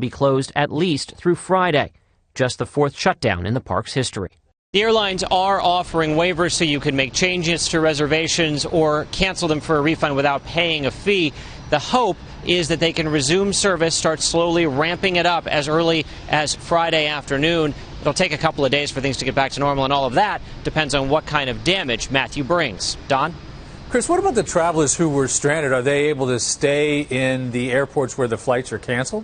be closed at least through Friday, just the fourth shutdown in the park's history. The airlines are offering waivers so you can make changes to reservations or cancel them for a refund without paying a fee. The hope is that they can resume service, start slowly ramping it up as early as Friday afternoon. It'll take a couple of days for things to get back to normal, and all of that depends on what kind of damage Matthew brings. Don? Kris, what about the travelers who were stranded? Are they able to stay in the airports where the flights are canceled?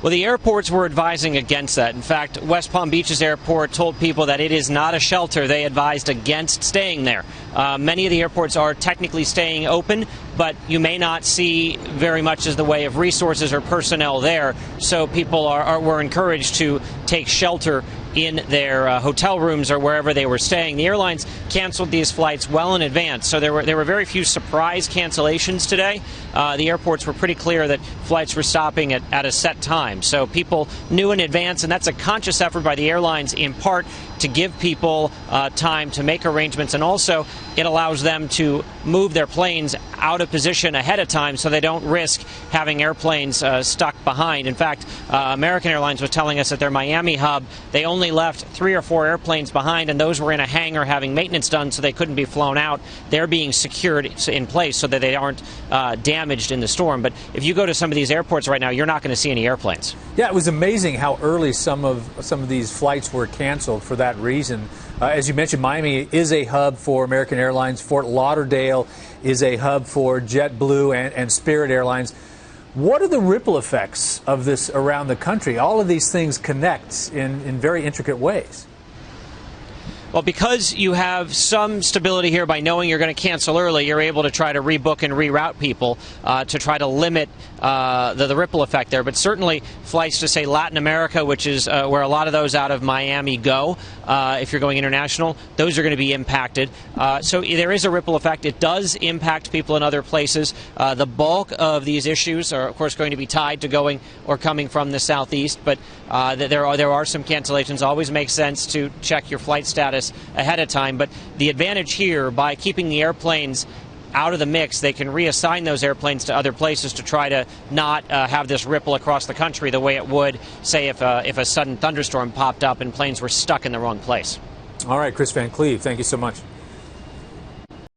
Well, the airports were advising against that. In fact, West Palm Beach's airport told people that it is not a shelter. They advised against staying there. Many of the airports are technically staying open, but you may not see very much as the way of resources or personnel there. So people were encouraged to take shelter in their hotel rooms or wherever they were staying. The airlines canceled these flights well in advance, so there were very few surprise cancellations today. The airports were pretty clear that flights were stopping at a set time, so people knew in advance, and that's a conscious effort by the airlines in part to give people time to make arrangements, and also it allows them to move their planes out of position ahead of time so they don't risk having airplanes stuck behind. In fact, American Airlines was telling us at their Miami hub they only left 3 or 4 airplanes behind, and those were in a hangar having maintenance done, so they couldn't be flown out. They're being secured in place so that they aren't damaged in the storm. But if you go to some of these airports right now, you're not going to see any airplanes. Yeah, it was amazing how early some of these flights were canceled for that reason. As you mentioned, Miami is a hub for American Airlines. Fort Lauderdale is a hub for JetBlue and Spirit Airlines. What are the ripple effects of this around the country? All of these things connect in very intricate ways. Well, because you have some stability here by knowing you're going to cancel early, you're able to try to rebook and reroute people to try to limit the ripple effect there. But certainly flights to, say, Latin America, which is where a lot of those out of Miami go, if you're going international, those are going to be impacted. So there is a ripple effect. It does impact people in other places. The bulk of these issues are, of course, going to be tied to going or coming from the southeast. But there are some cancellations. Always makes sense to check your flight status ahead of time. But the advantage here, by keeping the airplanes out of the mix, they can reassign those airplanes to other places to try to not have this ripple across the country the way it would, say, if a sudden thunderstorm popped up and planes were stuck in the wrong place. All right, Kris Van Cleave, thank you so much.